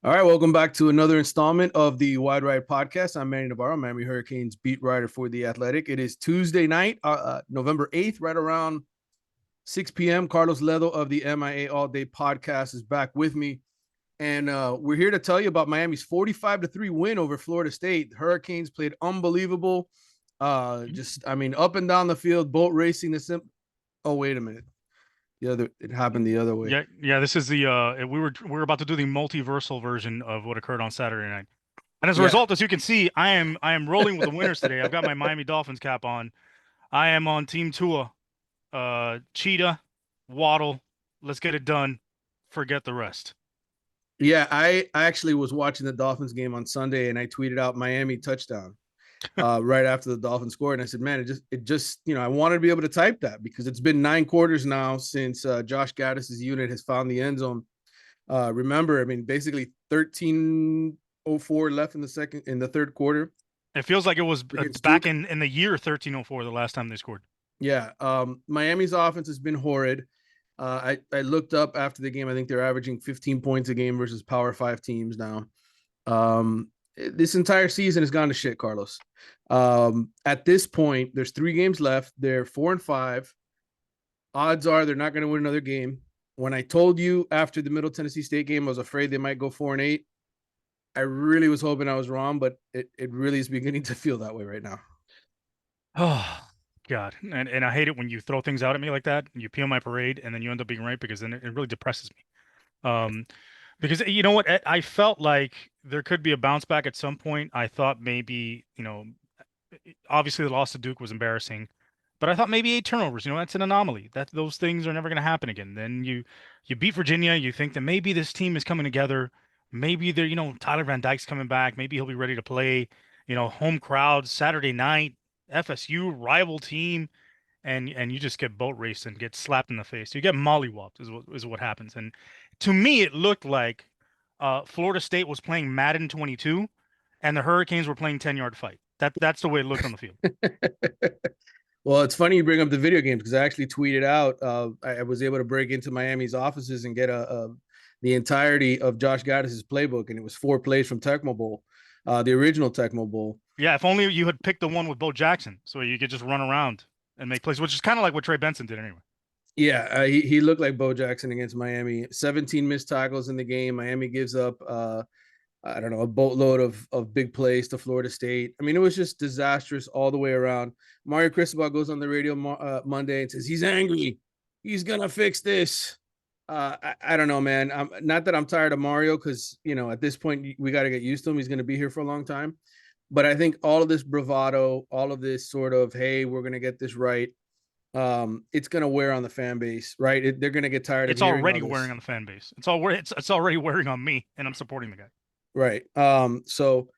All right, welcome back to another installment of the Wide Right Podcast. I'm Manny Navarro, Miami Hurricanes beat writer for The Athletic. It is Tuesday night, November 8th, right around 6 p.m. Carlos Ledo of the MIA All Day Podcast is back with me. And we're here to tell you about Miami's 45-3 win over Florida State. The Hurricanes played unbelievable. Up and down the field, boat racing. Oh, wait a minute. It happened the other way. Yeah. This is the we were about to do the multiversal version of what occurred on Saturday night. And as a Yeah. result, as you can see, I am rolling with the winners today. I've got my Miami Dolphins cap on. I am on Team Tua, Cheetah, Waddle. Let's get it done. Forget the rest. Yeah, I actually was watching the Dolphins game on Sunday and I tweeted out Miami touchdown right after the Dolphins scored. And I said, man, I wanted to be able to type that because it's been 9 quarters now since Josh Gaddis's unit has found the end zone. Remember, I mean, basically 13:04 left in the third quarter. It feels like it was Against back Duke. in the year 1304, the last time they scored. Yeah. Miami's offense has been horrid. I looked up after the game. I think they're averaging 15 points a game versus Power Five teams now. This entire season has gone to shit, Carlos. At this point, there's 3 games left. They're 4-5. Odds are they're not going to win another game. When I told you after the Middle Tennessee State game, I was afraid they might go 4-8. I really was hoping I was wrong, but it really is beginning to feel that way right now. Oh God. And I hate it when you throw things out at me like that and you peel my parade and then you end up being right because then it really depresses me. Because you know what, I felt like there could be a bounce back at some point. I thought maybe, obviously the loss to Duke was embarrassing, but I thought maybe 8 turnovers, that's an anomaly. That those things are never going to happen again. Then you beat Virginia, you think that maybe this team is coming together. Maybe they're, Tyler Van Dyke's coming back. Maybe he'll be ready to play, home crowd Saturday night, FSU rival team, and you just get boat raced and get slapped in the face. You get mollywopped is what happens. And to me, it looked like Florida State was playing Madden 22, and the Hurricanes were playing 10-yard fight. That's the way it looked on the field. Well, it's funny you bring up the video games because I actually tweeted out. I was able to break into Miami's offices and get the entirety of Josh Gaddis's playbook, and it was 4 plays from Tecmo Bowl, the original Tecmo Bowl. Yeah, if only you had picked the one with Bo Jackson, so you could just run around and make plays, which is kind of like what Trey Benson did anyway. Yeah, he looked like Bo Jackson against Miami. 17 missed tackles in the game. Miami gives up, I don't know, a boatload of big plays to Florida State. I mean, it was just disastrous all the way around. Mario Cristobal goes on the radio Monday and says he's angry. He's gonna fix this. I don't know, man. I'm not that I'm tired of Mario because at this point we got to get used to him. He's going to be here for a long time. But I think all of this bravado, all of this sort of, hey, we're going to get this right. It's going to wear on the fan base, right? They're going to get tired of It's hearing already all this. wearing on the fan base. It's already wearing on me, and I'm supporting the guy. Right. So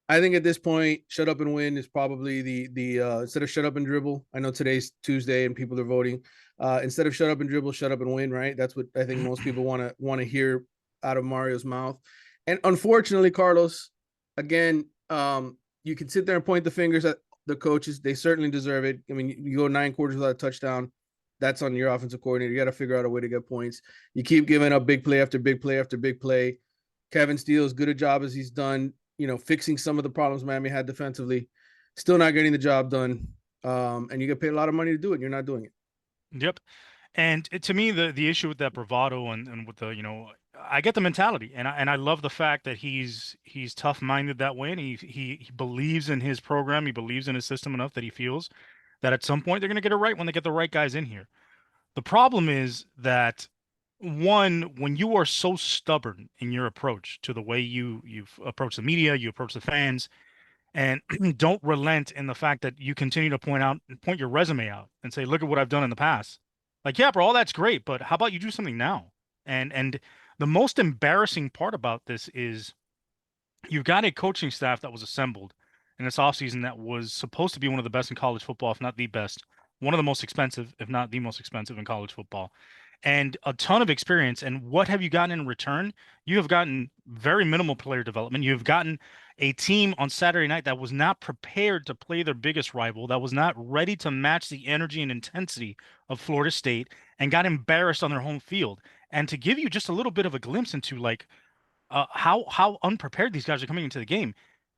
I think at this point, shut up and win is probably the instead of shut up and dribble. I know today's Tuesday and people are voting. Instead of shut up and dribble, shut up and win, right? That's what I think most people want to hear out of Mario's mouth. And unfortunately, Carlos, again, you can sit there and point the fingers at the coaches. They certainly deserve it. I mean, you go 9 quarters without a touchdown. That's on your offensive coordinator. You got to figure out a way to get points. You keep giving up big play after big play after big play. Kevin Steele, as good a job as he's done, fixing some of the problems Miami had defensively, still not getting the job done. And you get paid a lot of money to do it, and you're not doing it. Yep. And to me, the issue with that bravado and with the, I get the mentality, and I love the fact that he's tough-minded that way, and he believes in his program, he believes in his system enough that he feels that at some point they're going to get it right when they get the right guys in here. The problem is that one, when you are so stubborn in your approach to the way you've approached the media, you approach the fans, and don't relent in the fact that you continue to point your resume out and say, look at what I've done in the past. Like, yeah, bro, all that's great, but how about you do something now? And the most embarrassing part about this is you've got a coaching staff that was assembled in this offseason that was supposed to be one of the best in college football, if not the best, one of the most expensive, if not the most expensive in college football, and a ton of experience. And what have you gotten in return? You have gotten very minimal player development. You have gotten a team on Saturday night that was not prepared to play their biggest rival, that was not ready to match the energy and intensity of Florida State, and got embarrassed on their home field. And to give you just a little bit of a glimpse into like how unprepared these guys are coming into the game.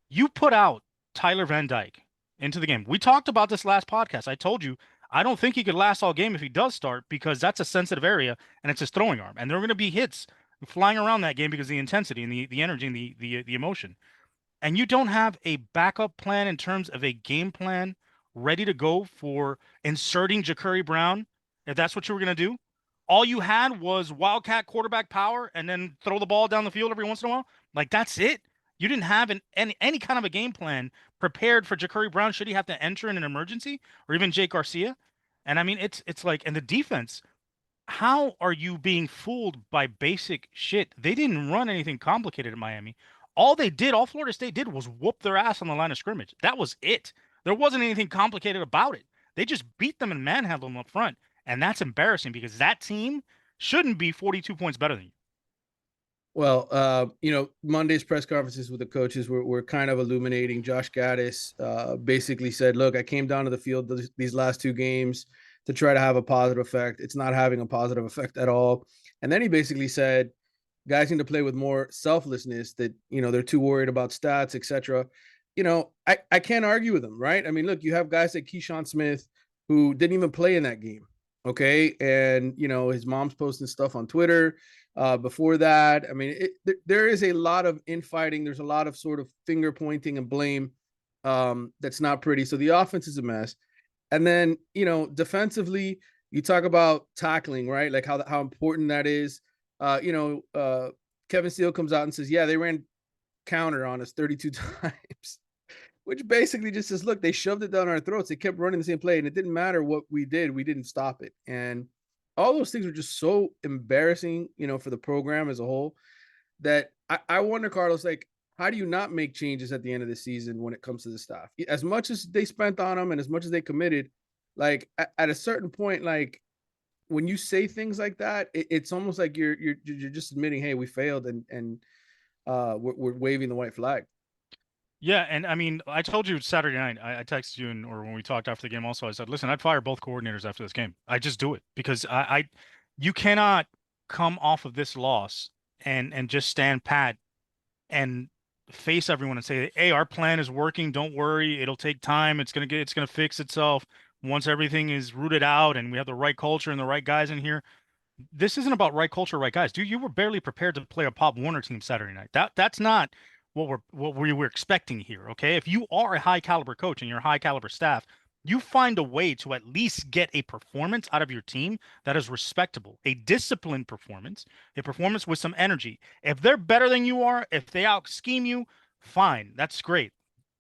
You put out Tyler Van Dyke into the game. We talked about this last podcast. I told you I don't think he could last all game if he does start because that's a sensitive area and it's his throwing arm. And there are going to be hits flying around that game because of the intensity and the energy and the emotion. And you don't have a backup plan in terms of a game plan ready to go for inserting Ja'Cory Brown, if that's what you were going to do. All you had was wildcat quarterback power and then throw the ball down the field every once in a while. Like that's it. You didn't have any kind of a game plan prepared for Ja'Cory Brown should he have to enter in an emergency, or even Jake Garcia. And I mean, it's like, and the defense, how are you being fooled by basic shit? They didn't run anything complicated in Miami. All Florida State did was whoop their ass on the line of scrimmage. That was it. There wasn't anything complicated about it. They just beat them and manhandled them up front. And that's embarrassing because that team shouldn't be 42 points better than you. Well, Monday's press conferences with the coaches were kind of illuminating. Josh Gaddis basically said, look, I came down to the field these last two games to try to have a positive effect. It's not having a positive effect at all. And then he basically said, guys need to play with more selflessness, that, they're too worried about stats, etc. I can't argue with them, right? I mean, look, you have guys like Keyshawn Smith who didn't even play in that game. Okay. And, his mom's posting stuff on Twitter before that. I mean, there is a lot of infighting. There's a lot of sort of finger pointing and blame that's not pretty. So the offense is a mess. And then, defensively, you talk about tackling, right? Like how important that is. Kevin Steele comes out and says, yeah, they ran counter on us 32 times, which basically just says, look, they shoved it down our throats. They kept running the same play, and it didn't matter what we did. We didn't stop it. And all those things were just so embarrassing, for the program as a whole, that I wonder, Carlos, like, how do you not make changes at the end of the season when it comes to the staff? As much as they spent on them and as much as they committed, like at a certain point, like when you say things like that, it's almost like you're just admitting, hey, we failed, and we're waving the white flag. Yeah, and I mean, I told you Saturday night. I texted you, or when we talked after the game, also, I said, "Listen, I'd fire both coordinators after this game. I just do it because you cannot come off of this loss and just stand pat and face everyone and say, "Hey, our plan is working. Don't worry. It'll take time. It's gonna fix itself once everything is rooted out and we have the right culture and the right guys in here." This isn't about right culture, right guys. Dude, you were barely prepared to play a Pop Warner team Saturday night. That's not what we were expecting here. Okay, if you are a high caliber coach and you're a high caliber staff, you find a way to at least get a performance out of your team that is respectable, a disciplined performance, a performance with some energy. If they're better than you are, if they out scheme you, fine, that's great.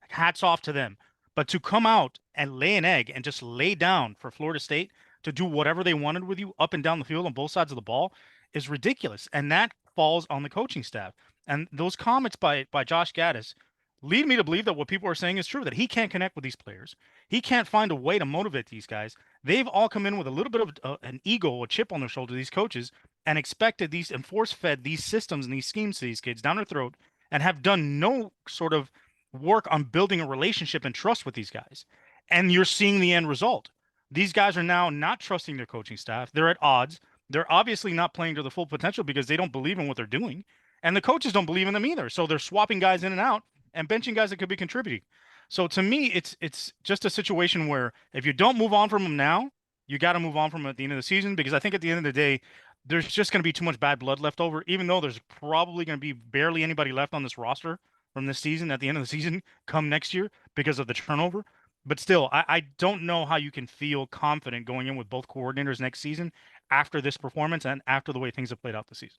Hats off to them. But to come out and lay an egg and just lay down for Florida State to do whatever they wanted with you up and down the field on both sides of the ball is ridiculous. And that falls on the coaching staff. And those comments by Josh Gaddis lead me to believe that what people are saying is true, that he can't connect with these players. He can't find a way to motivate these guys. They've all come in with a little bit of an ego, a chip on their shoulder, these coaches, and expected these and force fed these systems and these schemes to these kids down their throat and have done no sort of work on building a relationship and trust with these guys. And you're seeing the end result. These guys are now not trusting their coaching staff. They're at odds. They're obviously not playing to the full potential because they don't believe in what they're doing. And the coaches don't believe in them either. So they're swapping guys in and out and benching guys that could be contributing. So to me, it's just a situation where if you don't move on from them now, you got to move on from them at the end of the season, because I think at the end of the day, there's just going to be too much bad blood left over, even though there's probably going to be barely anybody left on this roster from this season at the end of the season come next year because of the turnover. But still, I don't know how you can feel confident going in with both coordinators next season after this performance and after the way things have played out this season.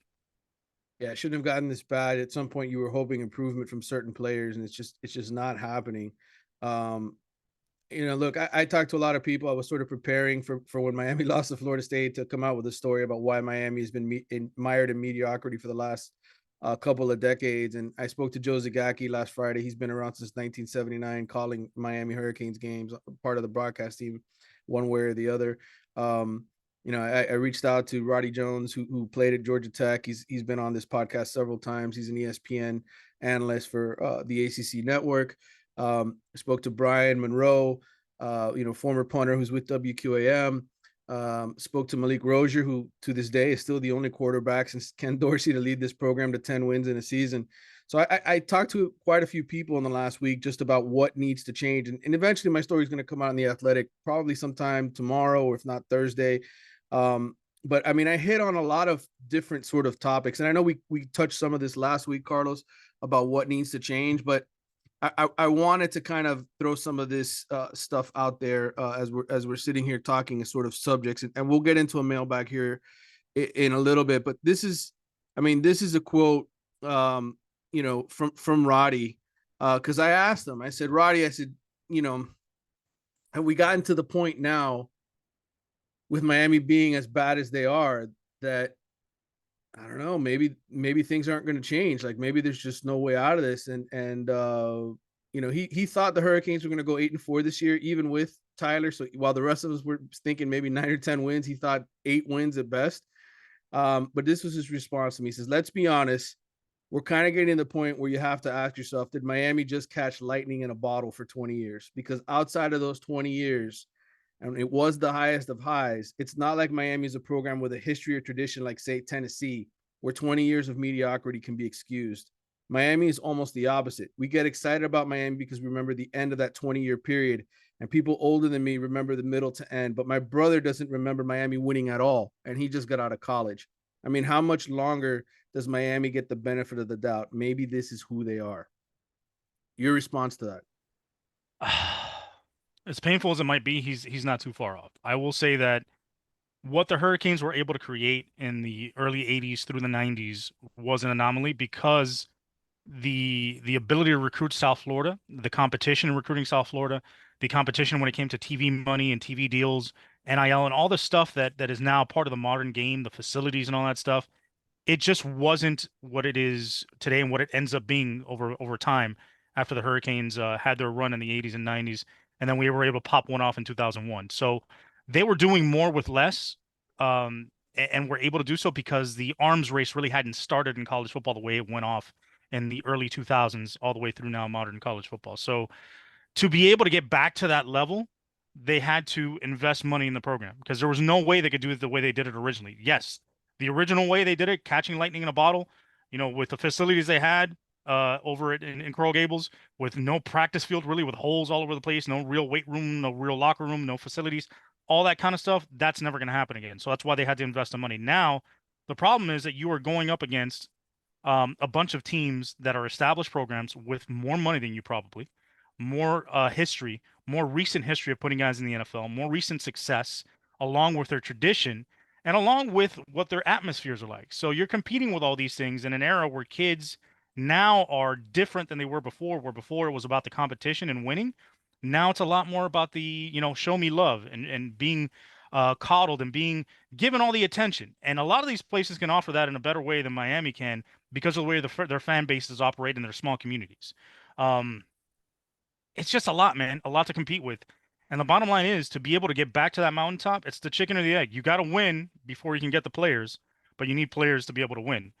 Yeah, it shouldn't have gotten this bad. At some point, you were hoping improvement from certain players, and it's just not happening. Um, look, I talked to a lot of people. I was sort of preparing for when Miami lost to Florida State to come out with a story about why Miami has been mired in mediocrity for the last couple of decades. And I spoke to Joe Zagacki last Friday. He's been around since 1979, calling Miami Hurricanes games, part of the broadcast team, one way or the other. I reached out to Roddy Jones, who played at Georgia Tech. He's been on this podcast several times. He's an ESPN analyst for the ACC network. Spoke to Brian Monroe, former punter who's with WQAM. Spoke to Malik Rozier, who to this day is still the only quarterback since Ken Dorsey to lead this program to 10 wins in a season. So I talked to quite a few people in the last week just about what needs to change. And eventually my story is going to come out in The Athletic probably sometime tomorrow, or if not Thursday. But I mean, I hit on a lot of different sort of topics. And I know we touched some of this last week, Carlos, about what needs to change. But I wanted to kind of throw some of this stuff out there as we're sitting here talking as sort of subjects, and we'll get into a mailbag here in a little bit. But this is, I mean, this is a quote, from Roddy, because I asked him, I said, Roddy, I said, have we gotten to the point now with Miami being as bad as they are that I don't know, maybe things aren't going to change. Like maybe there's just no way out of this. And he thought the Hurricanes were going to go 8-4 this year, even with Tyler. So while the rest of us were thinking maybe 9 or 10 wins, he thought 8 wins at best. But this was his response to me. He says, let's be honest, we're kind of getting to the point where you have to ask yourself, did Miami just catch lightning in a bottle for 20 years? Because outside of those 20 years, and it was the highest of highs. It's not like Miami is a program with a history or tradition like, say, Tennessee, where 20 years of mediocrity can be excused. Miami is almost the opposite. We get excited about Miami because we remember the end of that 20-year period, and people older than me remember the middle to end. But my brother doesn't remember Miami winning at all, and he just got out of college. I mean, how much longer does Miami get the benefit of the doubt? Maybe this is who they are. Your response to that? As painful as it might be, he's not too far off. I will say that what the Hurricanes were able to create in the early 80s through the 90s was an anomaly because the ability to recruit South Florida, the competition in recruiting South Florida, the competition when it came to TV money and TV deals, NIL, and all the stuff that is now part of the modern game, the facilities and all that stuff, it just wasn't what it is today and what it ends up being over time after the Hurricanes had their run in the 80s and 90s, and then we were able to pop one off in 2001. So they were doing more with less, and were able to do so because the arms race really hadn't started in college football the way it went off in the early 2000s all the way through now modern college football. So to be able to get back to that level, they had to invest money in the program because there was no way they could do it the way they did it originally. Yes, the original way they did it, catching lightning in a bottle, with the facilities they had over in Coral Gables, with no practice field really, with holes all over the place, no real weight room, no real locker room, no facilities, all that kind of stuff. That's never going to happen again. So that's why they had to invest the money. Now, the problem is that you are going up against a bunch of teams that are established programs with more money than you probably, more history, more recent history of putting guys in the NFL, more recent success, along with their tradition and along with what their atmospheres are like. So you're competing with all these things in an era where kids now are different than they were before, where before it was about the competition and winning. Now it's a lot more about the, show me love and being coddled and being given all the attention. And a lot of these places can offer that in a better way than Miami can because of the way their fan bases operate in their small communities. Um, it's just a lot, man, a lot to compete with. And the bottom line is to be able to get back to that mountaintop, it's the chicken or the egg. You got to win before you can get the players, but you need players to be able to win.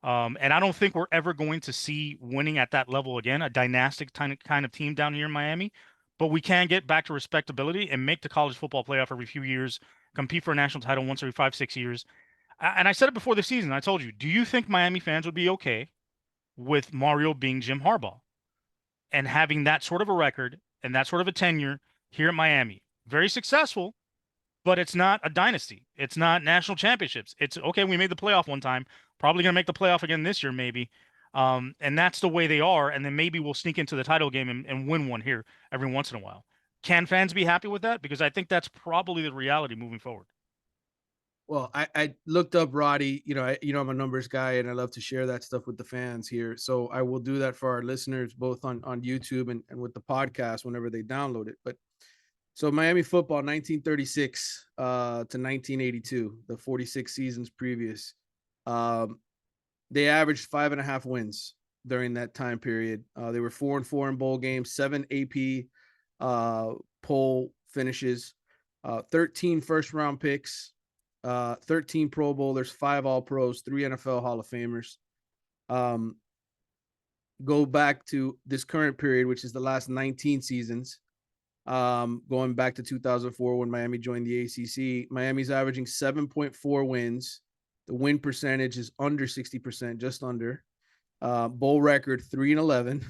And I don't think we're ever going to see winning at that level again, a dynastic kind of team down here in Miami. But we can get back to respectability and make the college football playoff every few years, compete for a national title once every 5, 6 years. And I said it before the season. I told you, do you think Miami fans would be okay with Mario being Jim Harbaugh and having that sort of a record and that sort of a tenure here at Miami? Very successful, but it's not a dynasty. It's not national championships. It's okay. We made the playoff one time. Probably going to make the playoff again this year, maybe. And that's the way they are. And then maybe we'll sneak into the title game and win one here every once in a while. Can fans be happy with that? Because I think that's probably the reality moving forward. Well, I looked up Roddy. I'm a numbers guy, and I love to share that stuff with the fans here. So I will do that for our listeners, both on YouTube and with the podcast whenever they download it. But so Miami football, 1936 to 1982, the 46 seasons previous. Um, they averaged 5.5 wins during that time period. They were 4-4 in bowl games, 7 AP poll finishes, 13 first round picks, 13 Pro Bowlers, 5 All-Pros, 3 NFL Hall of Famers. Um, go back to this current period, which is the last 19 seasons. Going back to 2004 when Miami joined the ACC. Miami's averaging 7.4 wins. The win percentage is under 60%, just under. Bowl record 3-11,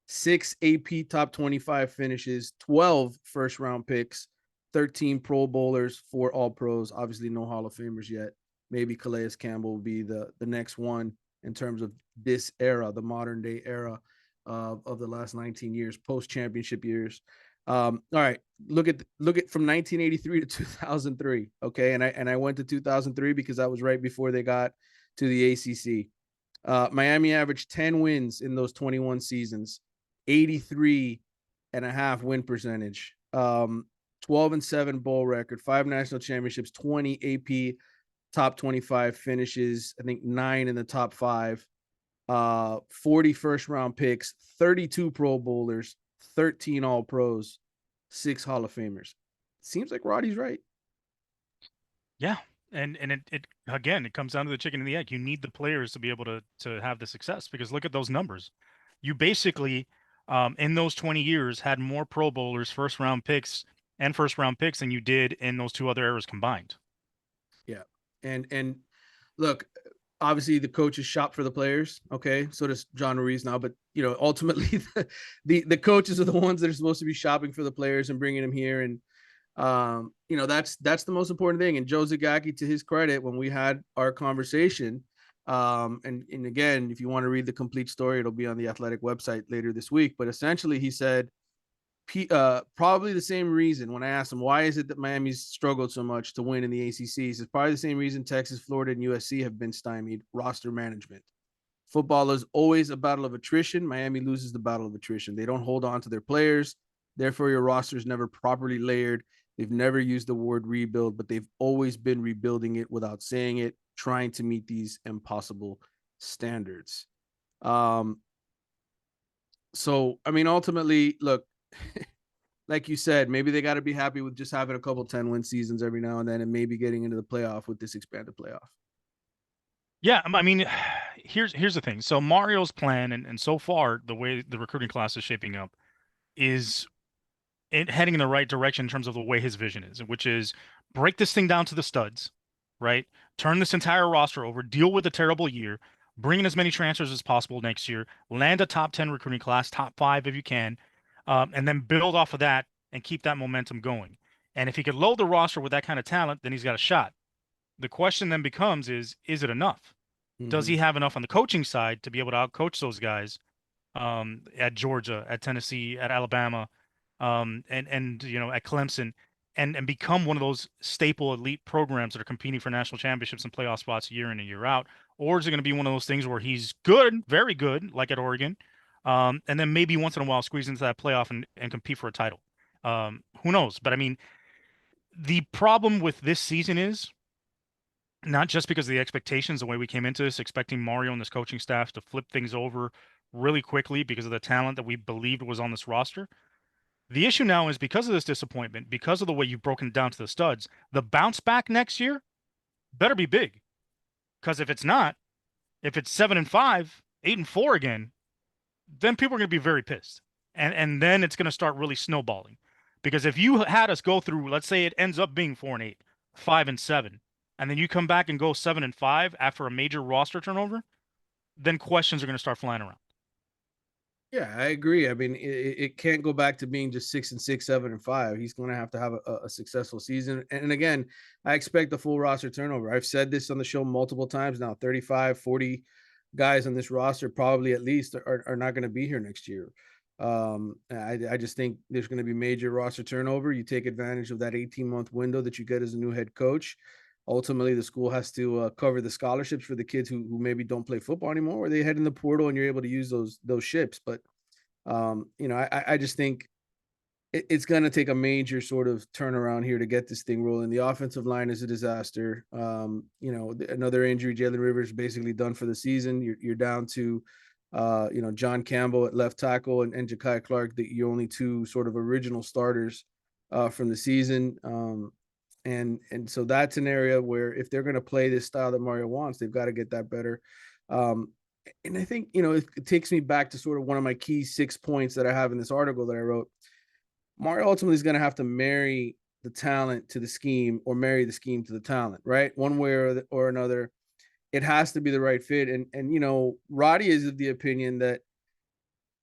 6 AP top 25 finishes, 12 first round picks, 13 Pro Bowlers, 4 All Pros. Obviously, no Hall of Famers yet. Maybe Calais Campbell will be the next one in terms of this era, the modern day era of the last 19 years, post championship years. All right, look at from 1983 to 2003. Okay, and I went to 2003 because that was right before they got to the ACC. Miami averaged 10 wins in those 21 seasons, 83.5 win percentage, 12-7 bowl record, 5 national championships, 20 AP top 25 finishes, I think 9 in the top 5, 40 first round picks, 32 Pro Bowlers, 13 All Pros, 6 Hall of Famers. Seems like Roddy's right. Yeah. And it again, it comes down to the chicken and the egg. You need the players to be able to have the success, because look at those numbers. You basically in those 20 years had more Pro Bowlers, first round picks, and first round picks than you did in those two other eras combined. Yeah. And look, obviously the coaches shop for the players. Okay. So does John Ruiz now, but ultimately the coaches are the ones that are supposed to be shopping for the players and bringing them here. And, that's the most important thing. And Joe Zagacki, to his credit, when we had our conversation, and again, if you want to read the complete story, it'll be on the Athletic website later this week. But essentially he said, probably the same reason when I asked him why is it that Miami's struggled so much to win in the ACC. It's probably the same reason Texas, Florida, and USC have been stymied: roster management. Football is always a battle of attrition. Miami loses the battle of attrition. They don't hold on to their players. Therefore, your roster is never properly layered. They've never used the word rebuild, but they've always been rebuilding it without saying it, trying to meet these impossible standards. Um, so, I mean, ultimately, look, like you said, maybe they got to be happy with just having a couple 10-win seasons every now and then, and maybe getting into the playoff with this expanded playoff. Yeah, I mean, here's the thing. So Mario's plan, and so far the way the recruiting class is shaping up is heading in the right direction in terms of the way his vision is, which is break this thing down to the studs, right? Turn this entire roster over, deal with a terrible year, bring in as many transfers as possible next year, land a top 10 recruiting class, top 5 if you can, and then build off of that and keep that momentum going. And if he could load the roster with that kind of talent, then he's got a shot. The question then becomes is it enough? Does Mm-hmm. he have enough on the coaching side to be able to outcoach those guys at Georgia, at Tennessee, at Alabama, and at Clemson, and become one of those staple elite programs that are competing for national championships and playoff spots year in and year out? Or is it going to be one of those things where he's good, very good, like at Oregon, and then maybe once in a while squeeze into that playoff and compete for a title? Who knows? But I mean, the problem with this season is not just because of the expectations, the way we came into this, expecting Mario and this coaching staff to flip things over really quickly because of the talent that we believed was on this roster. The issue now is because of this disappointment, because of the way you've broken it down to the studs, the bounce back next year better be big. Because if it's not, if it's 7-5, 8-4 again, then people are going to be very pissed, and then it's going to start really snowballing. Because if you had us go through, let's say it ends up being 4-8, 5-7, and then you come back and go 7-5 after a major roster turnover, then questions are going to start flying around. Yeah, I agree. I mean, it can't go back to being just 6-6, 7-5. He's going to have a successful season. And again, I expect the full roster turnover. I've said this on the show multiple times now. 35, 40 guys on this roster, probably at least, are not going to be here next year. I just think there's going to be major roster turnover. You take advantage of that 18-month window that you get as a new head coach. Ultimately, the school has to cover the scholarships for the kids who maybe don't play football anymore, or they head in the portal and you're able to use those ships. But I just think it's going to take a major sort of turnaround here to get this thing rolling. The offensive line is a disaster. Another injury. Jalen Rivers basically done for the season. You're down to, John Campbell at left tackle and Ja'Kai Clark, the only two sort of original starters from the season. And so that's an area where if they're going to play this style that Mario wants, they've got to get that better. And I think, it takes me back to sort of one of my key 6 points that I have in this article that I wrote. Mario ultimately is going to have to marry the talent to the scheme or marry the scheme to the talent, right? One way or another, it has to be the right fit. And Roddy is of the opinion that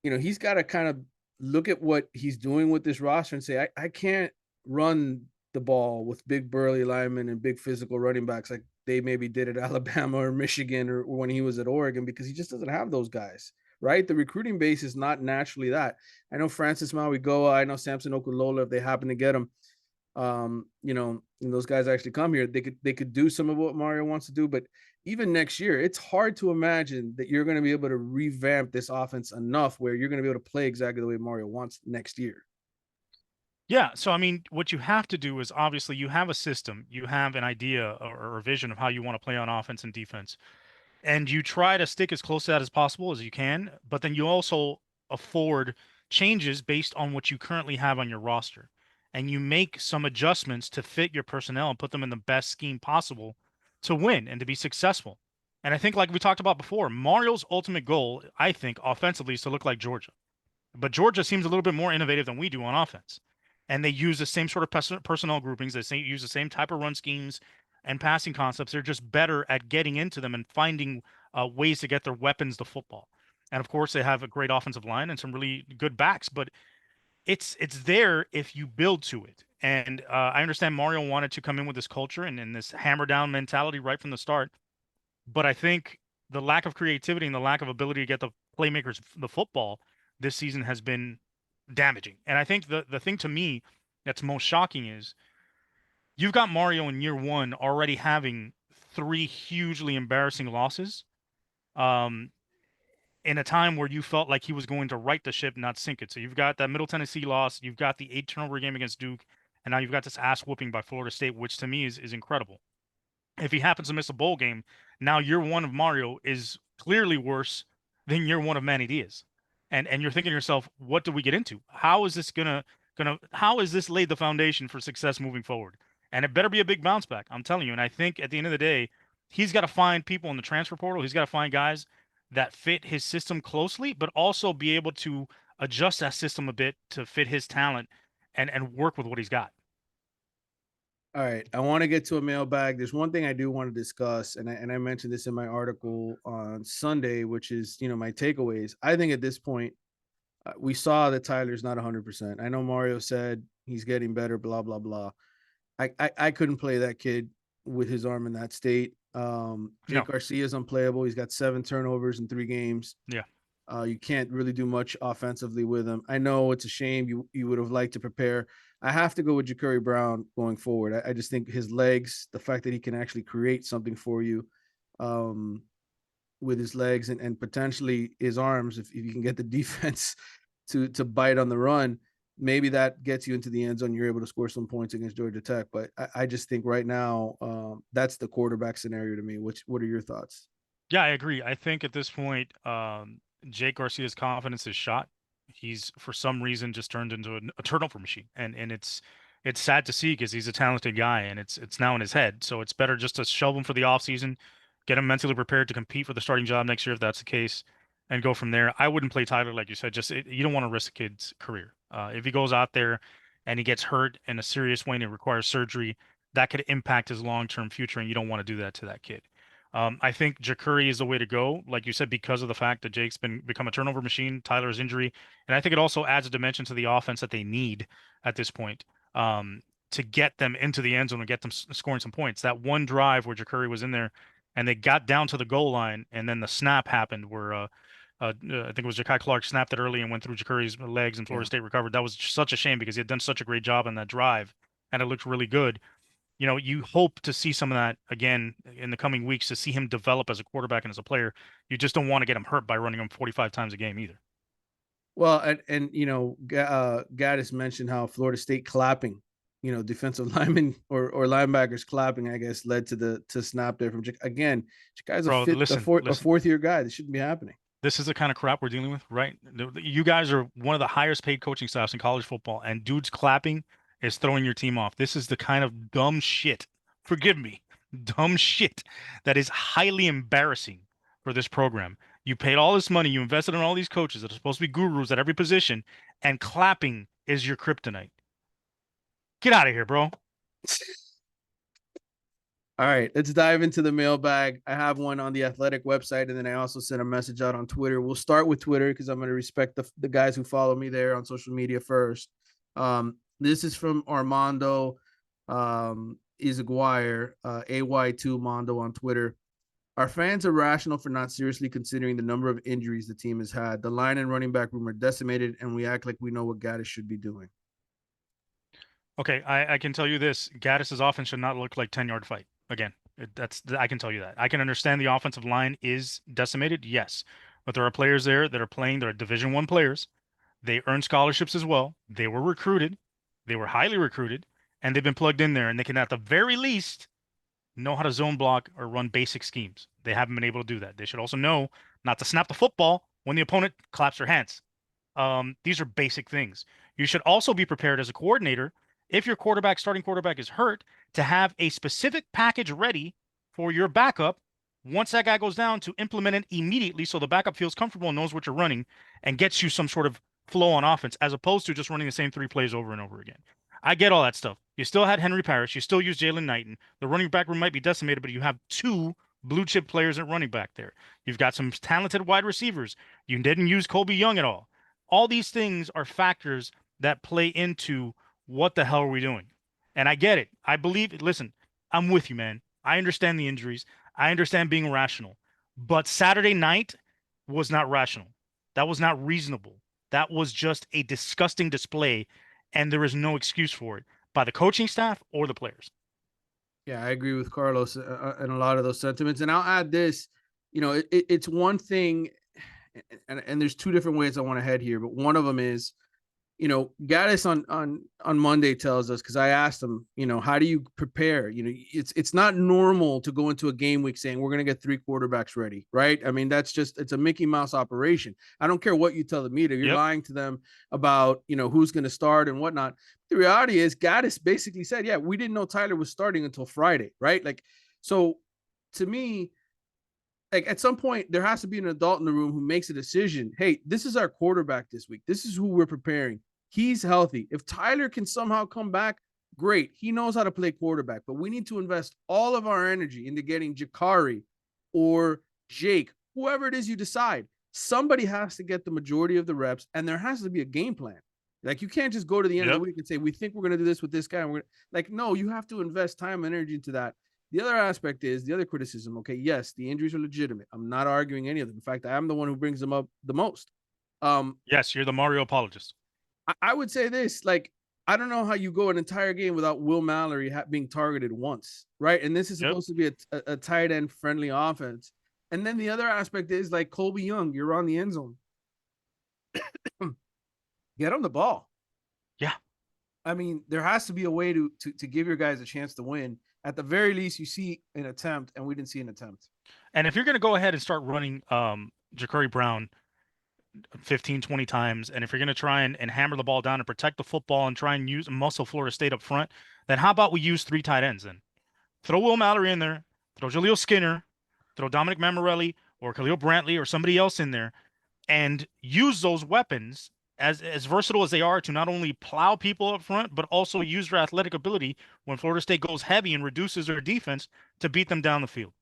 he's got to kind of look at what he's doing with this roster and say, I can't run the ball with big burly linemen and big physical running backs like they maybe did at Alabama or Michigan or when he was at Oregon, because he just doesn't have those guys, right? The recruiting base is not naturally that. I know Francis Mauigoa, I know Samson Okulola, if they happen to get him, and those guys actually come here, they could do some of what Mario wants to do. But even next year, it's hard to imagine that you're going to be able to revamp this offense enough where you're going to be able to play exactly the way Mario wants next year. Yeah, so I mean, what you have to do is obviously you have a system, you have an idea or a vision of how you want to play on offense and defense, and you try to stick as close to that as possible as you can, but then you also afford changes based on what you currently have on your roster. And you make some adjustments to fit your personnel and put them in the best scheme possible to win and to be successful. And I think, like we talked about before, Mario's ultimate goal, I think, offensively, is to look like Georgia. But Georgia seems a little bit more innovative than we do on offense. And they use the same sort of personnel groupings. Use the same type of run schemes and passing concepts. They're just better at getting into them and finding ways to get their weapons to football. And of course, they have a great offensive line and some really good backs. But it's there if you build to it. And I understand Mario wanted to come in with this culture and this hammer down mentality right from the start. But I think the lack of creativity and the lack of ability to get the playmakers the football this season has been damaging. And I think the thing to me that's most shocking is you've got Mario in year one already having three hugely embarrassing losses. Um, in a time where you felt like he was going to right the ship, not sink it. So you've got that Middle Tennessee loss, you've got the 8 turnover game against Duke, and now you've got this ass whooping by Florida State, which to me is incredible. If he happens to miss a bowl game, now year one of Mario is clearly worse than year one of Manny Diaz. And you're thinking to yourself, what do we get into? How is this gonna how is this laid the foundation for success moving forward? And it better be a big bounce back. I'm telling you. And I think at the end of the day, he's got to find people in the transfer portal. He's got to find guys that fit his system closely, but also be able to adjust that system a bit to fit his talent and work with what he's got. All right, I want to get to a mailbag. There's one thing I do want to discuss, and I mentioned this in my article on Sunday, which is my takeaways. I think at this point, we saw that Tyler's not 100%. I know Mario said he's getting better, blah blah blah. I couldn't play that kid with his arm in that state. Jake No. Garcia is unplayable. He's got 7 turnovers in 3 games. Yeah. You can't really do much offensively with him. I know it's a shame. You would have liked to prepare. I have to go with Ja'Cory Brown going forward. I just think his legs, the fact that he can actually create something for you um, with his legs and potentially his arms, if you can get the defense to bite on the run, maybe that gets you into the end zone. You're able to score some points against Georgia Tech. But I just think right now that's the quarterback scenario to me. What are your thoughts? Yeah, I agree. I think at this point, Jake Garcia's confidence is shot. He's for some reason just turned into a turnover machine, and it's sad to see because he's a talented guy, and it's now in his head. So it's better just to shelve him for the offseason, get him mentally prepared to compete for the starting job next year if that's the case, and go from there. I wouldn't play Tyler like you said. You don't want to risk a kid's career. If he goes out there and he gets hurt in a serious way and it requires surgery, that could impact his long-term future, and you don't want to do that to that kid. I think Ja'Cory is the way to go, like you said, because of the fact that Jake's become a turnover machine, Tyler's injury, and I think it also adds a dimension to the offense that they need at this point to get them into the end zone and get them scoring some points. That one drive where Ja'Cory was in there and they got down to the goal line, and then the snap happened where I think it was Ja'Kai Clark snapped it early and went through Ja'Cory's legs, and Florida Yeah. State recovered. That was such a shame because he had done such a great job on that drive, and it looked really good. You hope to see some of that again in the coming weeks to see him develop as a quarterback and as a player. You just don't want to get him hurt by running him 45 times a game either. Well, and Gaddis mentioned how Florida State clapping, defensive linemen or linebackers clapping, I guess, led to snap there from again. Guy's Bro, listen, a listen. fourth year guy. This shouldn't be happening. This is the kind of crap we're dealing with, right? You guys are one of the highest paid coaching staffs in college football, and dudes clapping is throwing your team off. This is the kind of dumb shit, forgive me, dumb shit that is highly embarrassing for this program. You paid all this money, you invested in all these coaches that are supposed to be gurus at every position, and clapping is your kryptonite. Get out of here, bro. All right, let's dive into the mailbag. I have one on the Athletic website, and then I also sent a message out on Twitter. We'll start with Twitter because I'm going to respect the guys who follow me there on social media first. This is from Armando Izaguirre, AY2 Mondo on Twitter. Are fans irrational for not seriously considering the number of injuries the team has had? The line and running back room are decimated, and we act like we know what Gaddis should be doing. Okay, I can tell you this: Gaddis's offense should not look like 10-yard fight again. That's I can tell you that. I can understand the offensive line is decimated, yes, but there are players there that are playing. They're Division 1 players. They earn scholarships as well. They were recruited. They were highly recruited, and they've been plugged in there, and they can at the very least know how to zone block or run basic schemes. They haven't been able to do that. They should also know not to snap the football when the opponent claps their hands. These are basic things. You should also be prepared as a coordinator if your starting quarterback is hurt, to have a specific package ready for your backup once that guy goes down to implement it immediately so the backup feels comfortable and knows what you're running and gets you some sort of flow on offense as opposed to just running the same 3 plays over and over again. I get all that stuff. You still had Henry Parrish. You still use Jalen Knighton. The running back room might be decimated, but you have 2 blue chip players at running back there. You've got some talented wide receivers. You didn't use Colby Young at all. All these things are factors that play into what the hell are we doing? And I get it. I believe, listen, I'm with you, man. I understand the injuries. I understand being rational. But Saturday night was not rational. That was not reasonable. That was just a disgusting display, and there is no excuse for it by the coaching staff or the players. Yeah, I agree with Carlos and a lot of those sentiments. And I'll add this, it's one thing, and there's two different ways I want to head here, but one of them is, Gaddis on Monday tells us, because I asked him, how do you prepare? It's not normal to go into a game week saying we're going to get 3 quarterbacks ready, right? I mean, it's a Mickey Mouse operation. I don't care what you tell the media, you're Yep. lying to them about who's going to start and whatnot. The reality is, Gaddis basically said, yeah, we didn't know Tyler was starting until Friday, right? Like, so to me, like at some point there has to be an adult in the room who makes a decision. Hey, this is our quarterback this week. This is who we're preparing. He's healthy. If Tyler can somehow come back, great. He knows how to play quarterback, but we need to invest all of our energy into getting Jakari or Jake, whoever it is you decide. Somebody has to get the majority of the reps, and there has to be a game plan. Like you can't just go to the end of the Yep. week and say, we think we're going to do this with this guy. And we're gonna, like, no, you have to invest time and energy into that. The other aspect is the other criticism. Okay, yes, the injuries are legitimate. I'm not arguing any of them. In fact, I am the one who brings them up the most. Yes, you're the Mario apologist. I would say this, like, I don't know how you go an entire game without Will Mallory being targeted once, right? And this is Yep. supposed to be a tight end friendly offense. And then the other aspect is like Colby Young, you're on the end zone. Get on the ball. Yeah. I mean, there has to be a way to give your guys a chance to win. At the very least, you see an attempt, and we didn't see an attempt. And if you're going to go ahead and start running Ja'Cory Brown 15, 20 times, and if you're going to try and hammer the ball down and protect the football and try and use muscle Florida State up front, then how about we use 3 tight ends then? Throw Will Mallory in there, throw Jaleel Skinner, throw Dominic Mammarelli or Khalil Brantley or somebody else in there, and use those weapons as versatile as they are to not only plow people up front, but also use their athletic ability when Florida State goes heavy and reduces their defense to beat them down the field.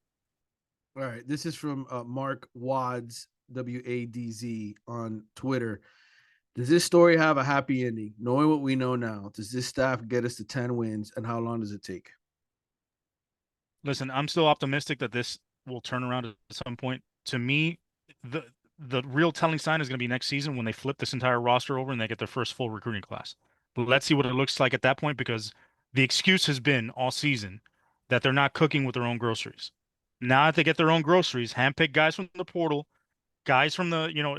All right. This is from Mark Wads, WADZ, on Twitter. Does this story have a happy ending? Knowing what we know now, does this staff get us to 10 wins, and how long does it take? Listen, I'm still optimistic that this will turn around at some point. To me, the the real telling sign is going to be next season when they flip this entire roster over and they get their first full recruiting class. But let's see what it looks like at that point, because the excuse has been all season that they're not cooking with their own groceries. Now that they get their own groceries, handpick guys from the portal, guys from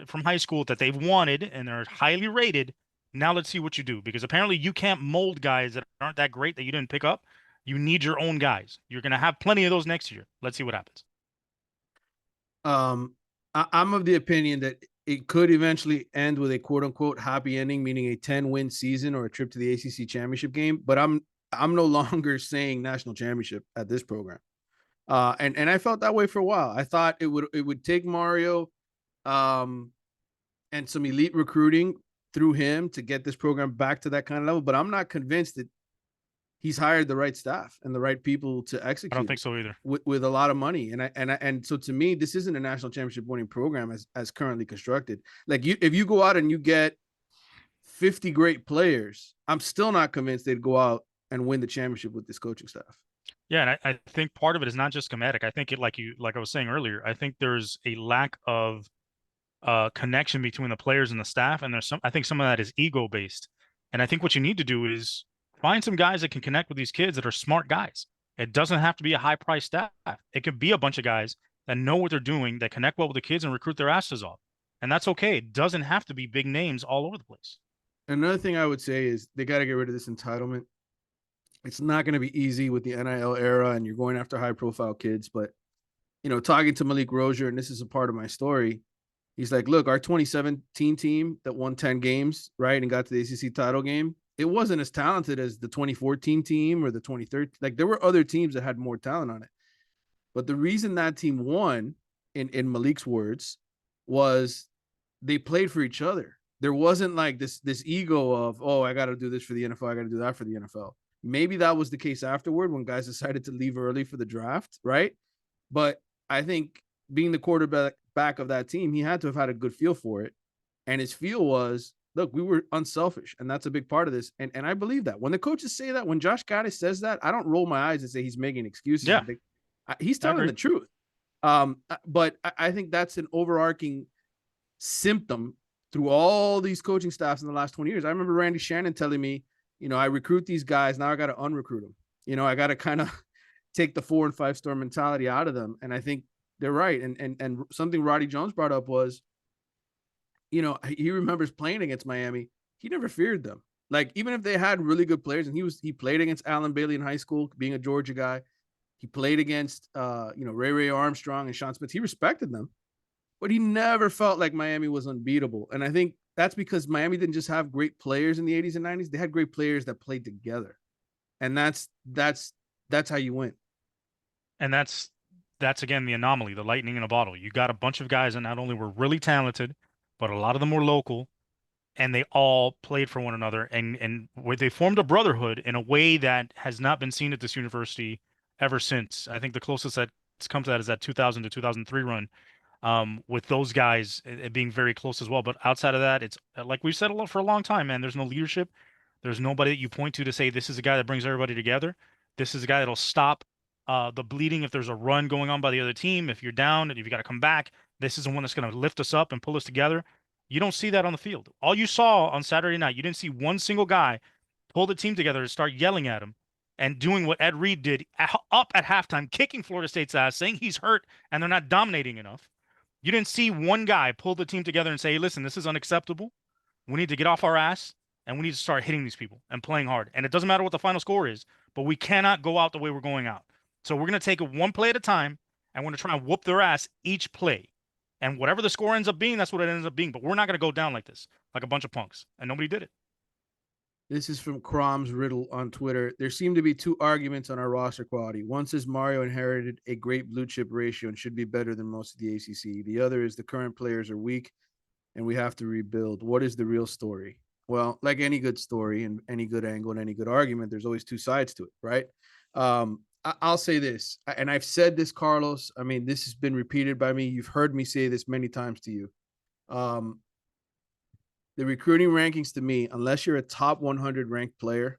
from high school that they've wanted and they're highly rated. Now let's see what you do, because apparently you can't mold guys that aren't that great that you didn't pick up. You need your own guys. You're going to have plenty of those next year. Let's see what happens. I'm of the opinion that it could eventually end with a quote unquote happy ending, meaning a 10-win season or a trip to the ACC championship game. But I'm no longer saying national championship at this program. And I felt that way for a while. I thought it would take Mario and some elite recruiting through him to get this program back to that kind of level. But I'm not convinced that he's hired the right staff and the right people to I don't execute think it so either. with a lot of money. And so to me, this isn't a national championship winning program as currently constructed. Like if you go out and you get 50 great players, I'm still not convinced they'd go out and win the championship with this coaching staff. Yeah, and I think part of it is not just schematic. I think it, like I was saying earlier, I think there's a lack of connection between the players and the staff, and I think some of that is ego based. And I think what you need to do is find some guys that can connect with these kids that are smart guys. It doesn't have to be a high price staff. It could be a bunch of guys that know what they're doing, that connect well with the kids and recruit their asses off. And that's okay. It doesn't have to be big names all over the place. Another thing I would say is they got to get rid of this entitlement. It's not going to be easy with the NIL era, and you're going after high profile kids. But talking to Malik Rozier, and this is a part of my story. He's like, look, our 2017 team that won 10 games, right, and got to the ACC title game, it wasn't as talented as the 2014 team or the 2013. Like, there were other teams that had more talent on it. But the reason that team won, in Malik's words, was they played for each other. There wasn't like this ego of, oh, I got to do this for the NFL, I got to do that for the NFL. Maybe that was the case afterward when guys decided to leave early for the draft, right? But I think being the quarterback of that team, he had to have had a good feel for it. And his feel was, look, we were unselfish. And that's a big part of this. And I believe that. When the coaches say that, when Josh Gaddis says that, I don't roll my eyes and say he's making excuses. Yeah, I think he's I telling agree. the truth. But I think that's an overarching symptom through all these coaching staffs in the last 20 years. I remember Randy Shannon telling me, I recruit these guys. Now I got to unrecruit them. I got to kind of take the 4 and 5 star mentality out of them. And I think they're right. And something Roddy Jones brought up was, he remembers playing against Miami. He never feared them. Like, even if they had really good players, and he played against Alan Bailey in high school, being a Georgia guy. He played against Ray Armstrong and Sean Smith. He respected them, but he never felt like Miami was unbeatable. And I think that's because Miami didn't just have great players in the 80s and 90s. They had great players that played together. And that's how you win. And that's again the anomaly, the lightning in a bottle. You got a bunch of guys that not only were really talented, but a lot of them were local, and they all played for one another, and where they formed a brotherhood in a way that has not been seen at this university ever since. I think the closest that's come to that is that 2000 to 2003 run, with those guys it being very close as well. But outside of that, it's like we've said a lot for a long time, man. There's no leadership. There's nobody that you point to say this is a guy that brings everybody together. This is a guy that'll stop the bleeding if there's a run going on by the other team. If you're down and you've got to come back, this is the one that's going to lift us up and pull us together. You don't see that on the field. All you saw on Saturday night, you didn't see one single guy pull the team together and start yelling at him and doing what Ed Reed did up at halftime, kicking Florida State's ass, saying he's hurt and they're not dominating enough. You didn't see one guy pull the team together and say, hey, listen, this is unacceptable. We need to get off our ass and we need to start hitting these people and playing hard. And it doesn't matter what the final score is, but we cannot go out the way we're going out. So we're going to take it one play at a time and we're going to try and whoop their ass each play. And whatever the score ends up being, that's what it ends up being. But we're not going to go down like this, like a bunch of punks. And nobody did it. This is from Crom's Riddle on Twitter. There seem to be two arguments on our roster quality. One says Mario inherited a great blue chip ratio and should be better than most of the ACC. The other is the current players are weak and we have to rebuild. What is the real story? Well, like any good story and any good angle and any good argument, there's always two sides to it, right? I'll say this, and I've said this, Carlos. I mean, this has been repeated by me. You've heard me say this many times to you. The recruiting rankings to me, unless you're a top 100 ranked player,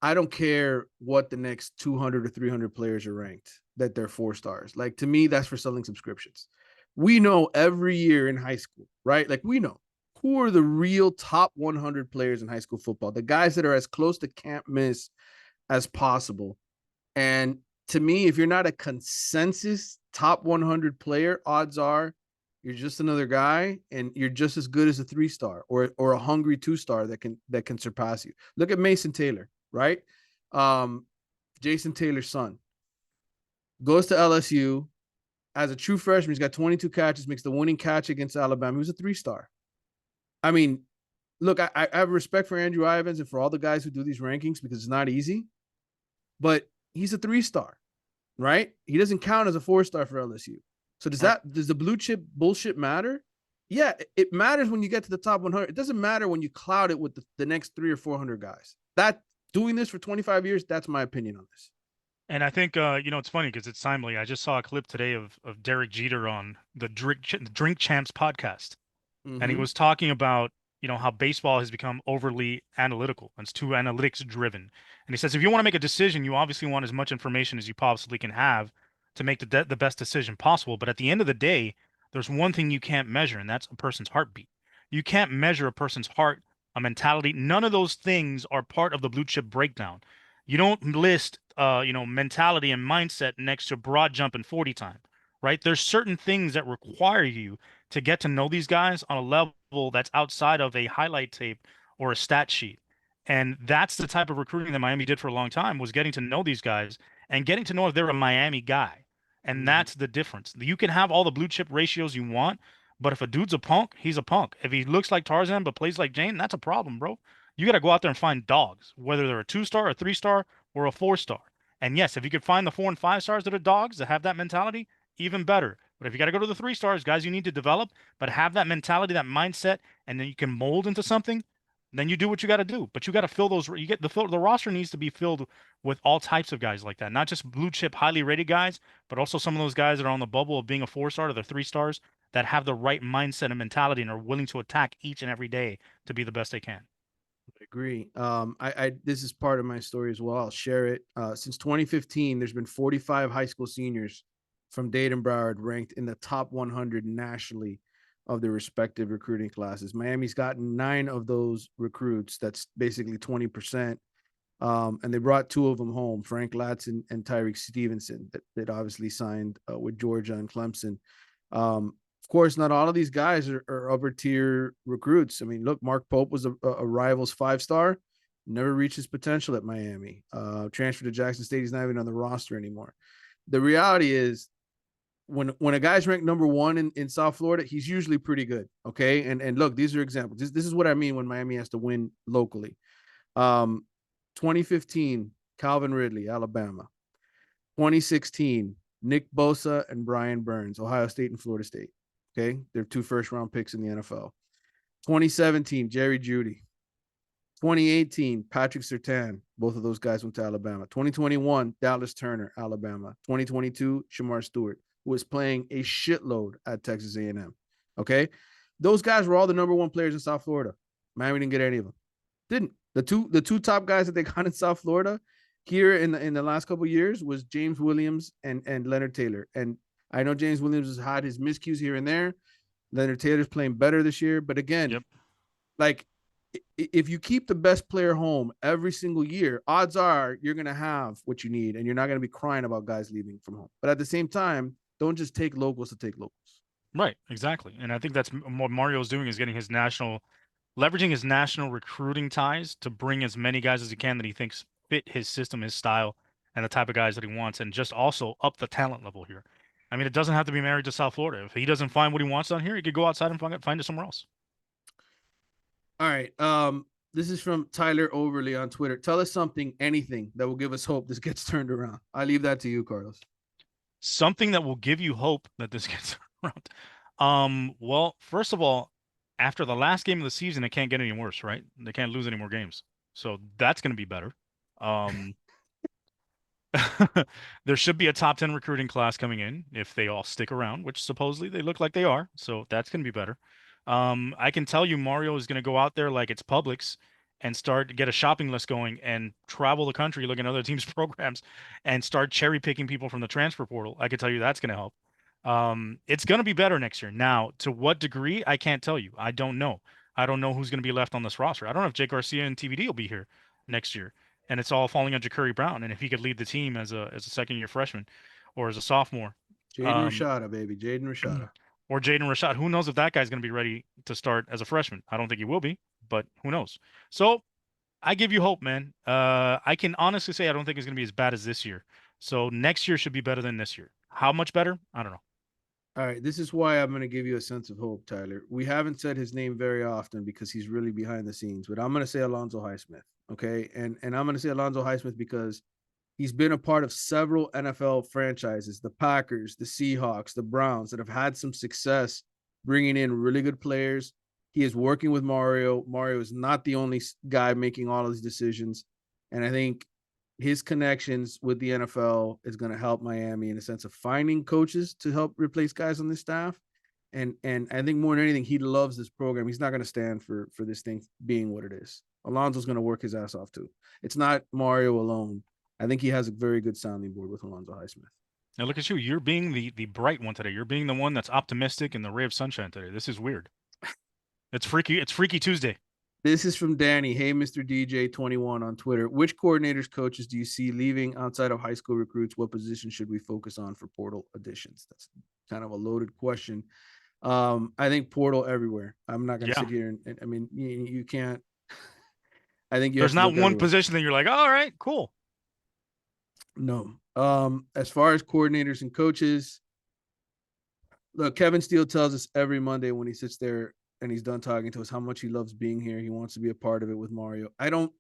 I don't care what the next 200 or 300 players are ranked, that they're 4 stars. Like, to me, that's for selling subscriptions. We know every year in high school, right? Like, we know who are the real top 100 players in high school football, the guys that are as close to can't miss as possible. And to me, if you're not a consensus top 100 player, odds are you're just another guy and you're just as good as a 3-star or a hungry 2-star that can surpass you. Look at Mason Taylor, right? Jason Taylor's son goes to LSU as a true freshman. He's got 22 catches, makes the winning catch against Alabama. He was a 3-star. I mean, look, I have respect for Andrew Ivins and for all the guys who do these rankings because it's not easy, but he's a 3-star, right? He doesn't count as a 4-star for LSU. So does the blue chip bullshit matter? Yeah, it matters when you get to the top 100. It doesn't matter when you cloud it with the next 300 or 400 guys. That doing this for 25 years, that's my opinion on this. And I think it's funny because it's timely. I just saw a clip today of Derek Jeter on the Drink Champs podcast, and he Mm-hmm. was talking about how baseball has become overly analytical and it's too analytics driven. And he says if you want to make a decision, you obviously want as much information as you possibly can have to make the best decision possible. But at the end of the day, there's one thing you can't measure, and that's a person's heartbeat. You can't measure a person's heart, a mentality. None of those things are part of the blue chip breakdown. You don't list mentality and mindset next to broad jump and 40 time, right? There's certain things that require you to get to know these guys on a level that's outside of a highlight tape or a stat sheet. And that's the type of recruiting that Miami did for a long time, was getting to know these guys and getting to know if they're a Miami guy. And Mm-hmm. that's the difference. You can have all the blue chip ratios you want, but if a dude's a punk, he's a punk. If he looks like Tarzan but plays like Jane, that's a problem, bro. You got to go out there and find dogs, whether they're a 2-star, a 3-star, or a 4-star. And yes, if you could find the 4 and 5 stars that are dogs that have that mentality, even better. But if you got to go to the 3 stars, guys, you need to develop, but have that mentality, that mindset, and then you can mold into something. Then you do what you got to do. But you got to fill those. You get the roster needs to be filled with all types of guys like that, not just blue chip, highly rated guys, but also some of those guys that are on the bubble of being a 4-star to the 3 stars that have the right mindset and mentality and are willing to attack each and every day to be the best they can. I agree. I this is part of my story as well. I'll share it. Since 2015, there's been 45 high school seniors from Dade Broward ranked in the top 100 nationally of their respective recruiting classes. Miami's gotten 9 of those recruits. That's basically 20%. And they brought 2 of them home, Frank Latz and Tyreek Stevenson, that obviously signed with Georgia and Clemson. Of course, not all of these guys are upper tier recruits. I mean, look, Mark Pope was a Rivals 5-star, never reached his potential at Miami. Transferred to Jackson State, he's not even on the roster anymore. The reality is, when a guy's ranked number 1 in South Florida, he's usually pretty good. Okay, and look, these are examples. This is what I mean when Miami has to win locally. Um, 2015, Calvin Ridley, Alabama. 2016, Nick Bosa and Brian Burns, Ohio State and Florida State. Okay, they're 2 first-round picks in the NFL. 2017, Jerry Jeudy. 2018, Patrick Surtain. Both of those guys went to Alabama. 2021, Dallas Turner, Alabama. 2022, Shamar Stewart, who was playing a shitload at Texas A&M. Okay, those guys were all the number 1 players in South Florida. Miami didn't get any of them. Didn't. The two top guys that they got in South Florida here in the last couple of years was James Williams and Leonard Taylor. And I know James Williams has had his miscues here and there. Leonard Taylor's playing better this year, but again, Yep. like, if you keep the best player home every single year, odds are you're going to have what you need and you're not going to be crying about guys leaving from home. But at the same time, don't just take locals to take locals. Right. Exactly. And I think that's what Mario's doing, is getting his leveraging his national recruiting ties to bring as many guys as he can that he thinks fit his system, his style, and the type of guys that he wants, and just also up the talent level here. I mean, it doesn't have to be married to South Florida. If he doesn't find what he wants down here, he could go outside and find it somewhere else. All right. This is from Tyler Overly on Twitter. Tell us something, anything that will give us hope this gets turned around. I leave that to you, Carlos. Something that will give you hope that this gets around. Well, first of all, after the last game of the season, it can't get any worse, right? They can't lose any more games. So that's going to be better. Um, there should be a top 10 recruiting class coming in if they all stick around, which supposedly they look like they are. So that's going to be better. I can tell you Mario is going to go out there like it's Publix and get a shopping list going and travel the country looking at other teams' programs and start cherry picking people from the transfer portal. I can tell you that's going to help. It's going to be better next year. Now, to what degree, I can't tell you. I don't know. I don't know who's going to be left on this roster. I don't know if Jake Garcia and TVD will be here next year, and it's all falling on Ja'Curry Brown. And if he could lead the team as a second year freshman or as a sophomore, Jaden um, Rashada, baby. Jaden Rashada. or Jaden Rashad, who knows if that guy's going to be ready to start as a freshman? I don't think he will be, but who knows? So I give you hope, man. I can honestly say I don't think it's going to be as bad as this year. So next year should be better than this year. How much better? I don't know. All right. This is why I'm going to give you a sense of hope, Tyler. We haven't said his name very often because he's really behind the scenes, but I'm going to say Alonzo Highsmith. Okay. And I'm going to say Alonzo Highsmith because he's been a part of several NFL franchises, the Packers, the Seahawks, the Browns, that have had some success bringing in really good players. He is working with Mario. Mario is not the only guy making all of these decisions. And I think his connections with the NFL is going to help Miami in a sense of finding coaches to help replace guys on this staff. And I think more than anything, he loves this program. He's not going to stand for this thing being what it is. Alonso's going to work his ass off too. It's not Mario alone. I think he has a very good sounding board with Alonso Highsmith. Now look at you. You're being the bright one today. You're being the one that's optimistic and the ray of sunshine today. This is weird. It's freaky. It's Freaky Tuesday. This is from Danny. Hey, Mr. DJ21 on Twitter. Which coordinators, coaches do you see leaving outside of high school recruits? What position should we focus on for portal additions? That's kind of a loaded question. I think portal everywhere. I'm not going to Yeah. sit here and I mean, you can't. I think you have There's to not look one everywhere. position that you're like, all right, cool. No. As far as coordinators and coaches, look, Kevin Steele tells us every Monday when he sits there and he's done talking to us how much he loves being here. He wants to be a part of it with Mario. I don't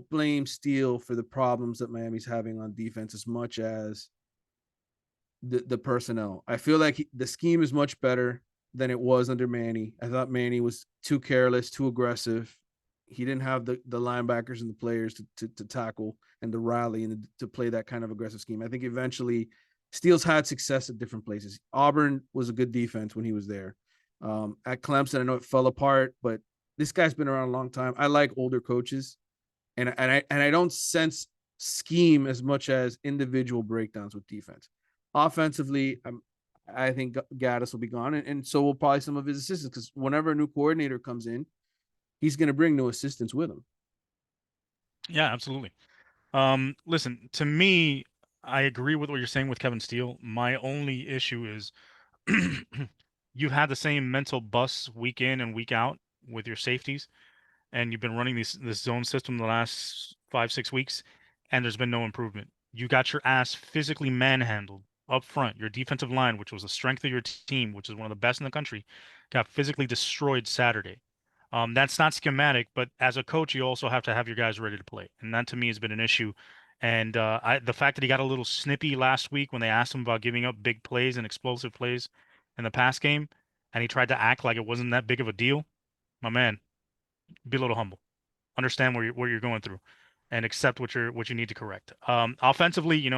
blame Steele for the problems that Miami's having on defense as much as the personnel. I feel like the scheme is much better than it was under Manny. I thought Manny was too careless, too aggressive. He didn't have the linebackers and the players to tackle and to rally and to play that kind of aggressive scheme. I think eventually Steele's had success at different places. Auburn was a good defense when he was there. At Clemson, I know it fell apart, but this guy's been around a long time. I like older coaches, and I don't sense scheme as much as individual breakdowns with defense. Offensively, I think Gaddis will be gone, and so will probably some of his assistants because whenever a new coordinator comes in, he's going to bring new assistants with him. Yeah, absolutely. Listen, to me, I agree with what you're saying with Kevin Steele. My only issue is you've had the same mental bus week in and week out with your safeties, and you've been running this zone system the last 5, 6 weeks, and there's been no improvement. You got your ass physically manhandled up front. Your defensive line, which was the strength of your team, which is one of the best in the country, got physically destroyed Saturday. That's not schematic, but as a coach, you also have to have your guys ready to play, and that to me has been an issue. And the fact that he got a little snippy last week when they asked him about giving up big plays and explosive plays in the pass game, and he tried to act like it wasn't that big of a deal, my man, be a little humble, understand where you're going through, and accept what you need to correct. Offensively,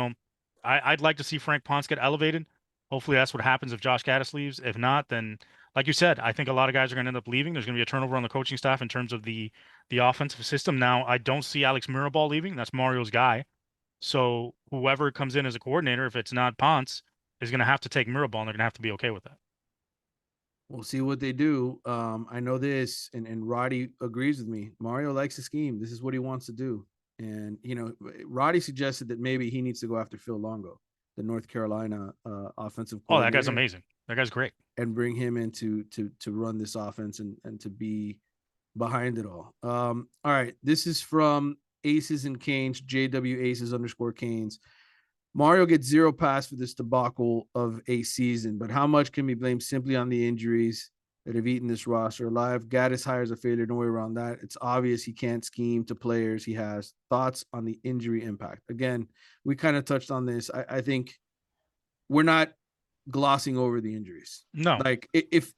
I'd like to see Frank Ponce get elevated. Hopefully, that's what happens if Josh Gaddis leaves. If not, then like you said, I think a lot of guys are going to end up leaving. There's going to be a turnover on the coaching staff in terms of the offensive system. Now, I don't see Alex Mirabal leaving. That's Mario's guy. So whoever comes in as a coordinator, if it's not Ponce, is going to have to take Mirabal, and they're going to have to be okay with that. We'll see what they do. I know this, and Roddy agrees with me. Mario likes the scheme. This is what he wants to do. And Roddy suggested that maybe he needs to go after Phil Longo, the North Carolina offensive Oh, that guy's coordinator, amazing. That guy's great. and bring him in to run this offense and to be behind it all. All right, this is from Aces and Canes, JW Aces _ Canes. Mario gets 0 pass for this debacle of a season, but how much can be blamed simply on the injuries that have eaten this roster alive? Gaddis hires a failure, no way around that. It's obvious he can't scheme to players he has. Thoughts on the injury impact? Again, we kind of touched on this. I think we're not glossing over the injuries. No, Like if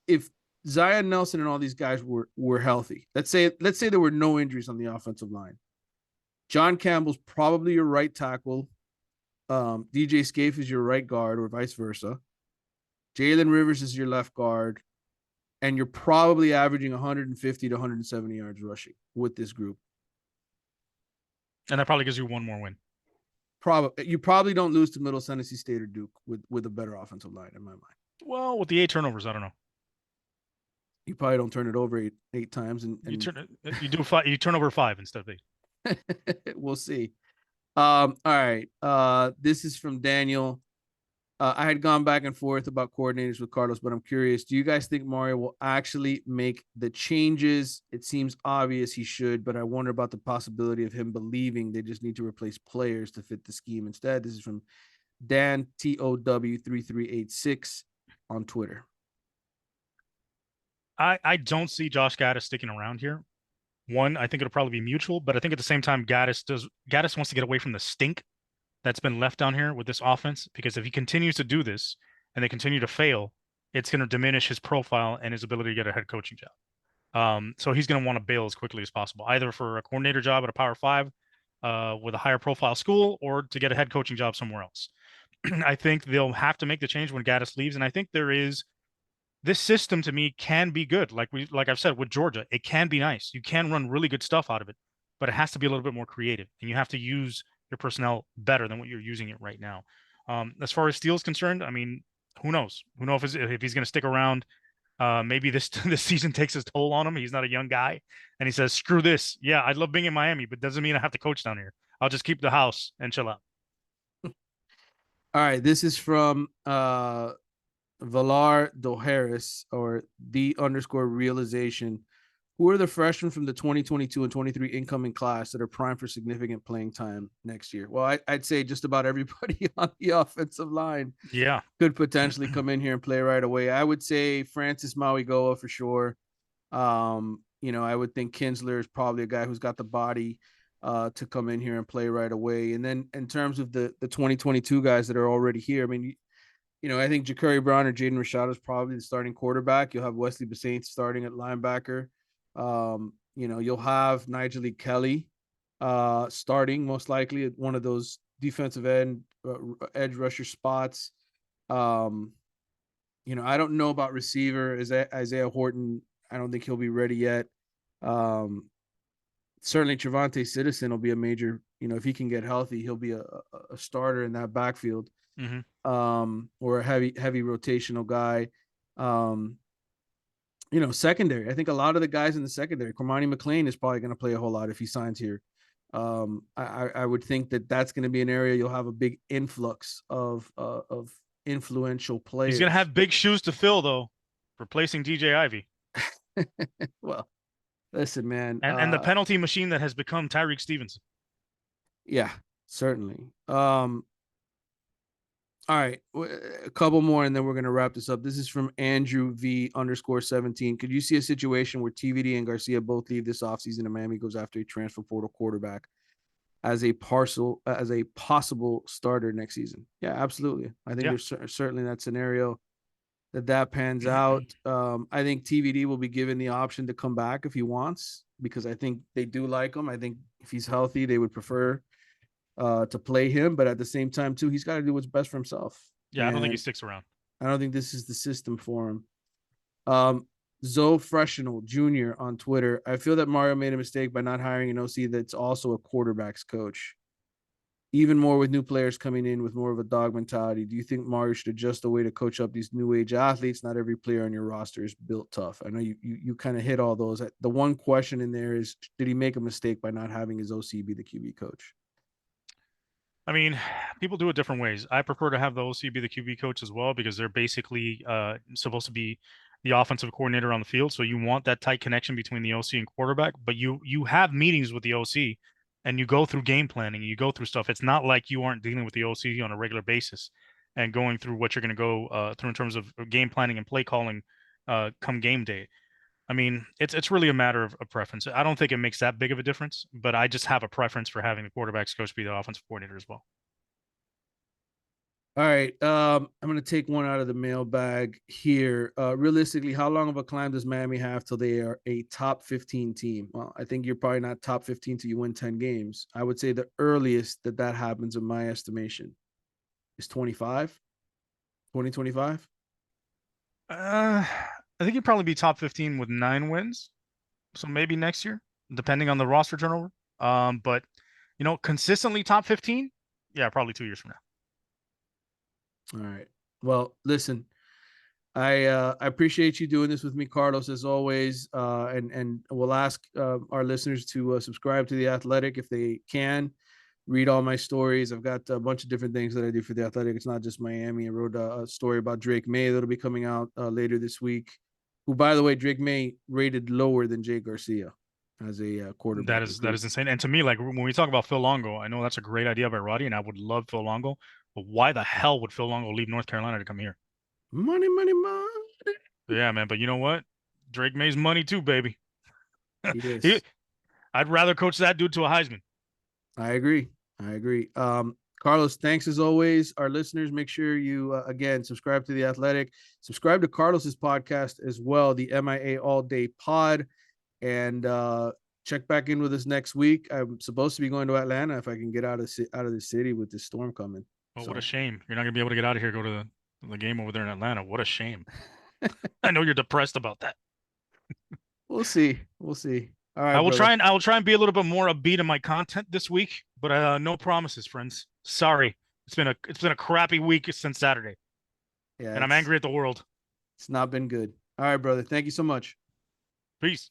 Zion Nelson and all these guys were healthy, let's say there were no injuries on the offensive line. John Campbell's probably your right tackle. DJ Scaife is your right guard, or vice versa. Jalen Rivers is your left guard, and you're probably averaging 150 to 170 yards rushing with this group. and that probably gives you one more win. You probably don't lose to Middle Tennessee State or Duke with a better offensive line in my mind. Well, with the 8 turnovers, I don't know. You probably don't turn it over eight times, and You do 5. You turn over 5 instead of 8. we'll see. All right. This is from Daniel. I had gone back and forth about coordinators with Carlos, but I'm curious. Do you guys think Mario will actually make the changes? It seems obvious he should, but I wonder about the possibility of him believing they just need to replace players to fit the scheme instead. This is from Dan TOW3386 on Twitter. I don't see Josh Gaddis sticking around here. One, I think it'll probably be mutual, but I think at the same time, Gaddis wants to get away from the stink that's been left down here with this offense, because if he continues to do this and they continue to fail, it's going to diminish his profile and his ability to get a head coaching job. So he's going to want to bail as quickly as possible, either for a coordinator job at a Power Five with a higher profile school, or to get a head coaching job somewhere else. I think they'll have to make the change when Gaddis leaves, and I think there is this system to me can be good. Like I've said with Georgia, it can be nice. You can run really good stuff out of it, but it has to be a little bit more creative, and you have to use your personnel better than what you're using it right now. As far as Steele's concerned, I mean, who knows? Who knows if he's going to stick around? Maybe this this season takes his toll on him. He's not a young guy, and he says, "Screw this. Yeah, I love being in Miami, but doesn't mean I have to coach down here. I'll just keep the house and chill out." All right, this is from Valar Doharis or the underscore realization. Who are the freshmen from the 2022 and 23 incoming class that are primed for significant playing time next year? Well, I'd say just about everybody on the offensive line Yeah. could potentially come in here and play right away. I would say Francis Mauigoa for sure. I would think Kinsler is probably a guy who's got the body to come in here and play right away. And then in terms of the 2022 guys that are already here, I mean, I think Ja'Carri Brown or Jaden Rashad is probably the starting quarterback. You'll have Wesley Bassett starting at linebacker. You'll have Nigel Kelly starting most likely at one of those defensive edge rusher spots. I don't know about receiver. Is that Isaiah Horton? I don't think he'll be ready yet. Certainly Trevante Citizen will be a major, if he can get healthy, he'll be a starter in that backfield. Mm-hmm. Or a heavy rotational guy. Secondary. I think a lot of the guys in the secondary, Cormani McLean is probably going to play a whole lot if he signs here. I would think that that's going to be an area you'll have a big influx of influential He's gonna players. have big shoes to fill though, replacing DJ Ivy. Well, listen, man. And the penalty machine that has become Tyreek Stevenson. Yeah, certainly. All right, a couple more, and then we're gonna wrap this up. This is from Andrew V underscore 17. Could you see a situation where TVD and Garcia both leave this offseason and Miami goes after a transfer portal quarterback as a possible starter next season? Yeah, absolutely. I think Yeah. there's certainly that scenario that pans out. I think TVD will be given the option to come back if he wants, because I think they do like him. I think if he's healthy, they would prefer to play him, but at the same time, too, he's got to do what's best for himself. Yeah, I don't think he And sticks around. I don't think this is the system for him. Zoe Freshnell Jr. on Twitter. I feel that Mario made a mistake by not hiring an OC that's also a quarterback's coach. Even more with new players coming in with more of a dog mentality. Do you think Mario should adjust the way to coach up these new age athletes? Not every player on your roster is built tough. I know you kind of hit all those. The one question in there is, did he make a mistake by not having his OC be the QB coach? I mean, people do it different ways. I prefer to have the OC be the QB coach as well, because they're basically supposed to be the offensive coordinator on the field. So you want that tight connection between the OC and quarterback, but you have meetings with the OC and you go through game planning, you go through stuff. It's not like you aren't dealing with the OC on a regular basis and going through what you're going to go through in terms of game planning and play calling come game day. I mean, it's really a matter of preference. I don't think it makes that big of a difference, but I just have a preference for having the quarterbacks coach be the offensive coordinator as well. All right. I'm gonna take one out of the mailbag here. Realistically, how long of a climb does Miami have till they are a top 15 team? Well, I think you're probably not top 15 till you win 10 games. I would say the earliest that happens, in my estimation, is 25, 2025. I think he'd probably be top 15 with 9 wins. So maybe next year, depending on the roster turnover. But consistently top 15, yeah, probably 2 years from All right. Well, listen, I appreciate you doing this with me, Carlos, as always. And we'll ask our listeners to subscribe to the Athletic if they can. Read all my stories. I've got a bunch of different things that I do for the Athletic. It's not just Miami. I wrote a story about Drake May that'll be coming out later this week. Who, by the way, Drake May rated lower than Jay Garcia as a now. quarterback. That is insane. And to me, like when we talk about Phil Longo, I know that's a great idea by Roddy, and I would love Phil Longo. But why the hell would Phil Longo leave North Carolina to come here? Money, money, money. Yeah, man. But you know what? Drake May's money too, baby. He he, is. I'd rather coach that dude to a Heisman. I agree. I agree. Carlos, thanks as always. Our listeners, make sure you again subscribe to The Athletic, subscribe to Carlos's podcast as well, the MIA All Day Pod, and check back in with us next week. I'm supposed to be going to Atlanta if I can get out of the city with this storm coming. Oh, what a So shame! You're not gonna be able to get out of here. Go to the game over there in Atlanta. What a shame. I know you're depressed about that. we'll see. We'll see. All right, I will brother. try and be a little bit more upbeat in my content this week, but no promises, friends. Sorry. It's been a crappy week since Saturday, Yeah, and I'm angry at the world. it's not been good. All right, brother. Thank you so much. Peace.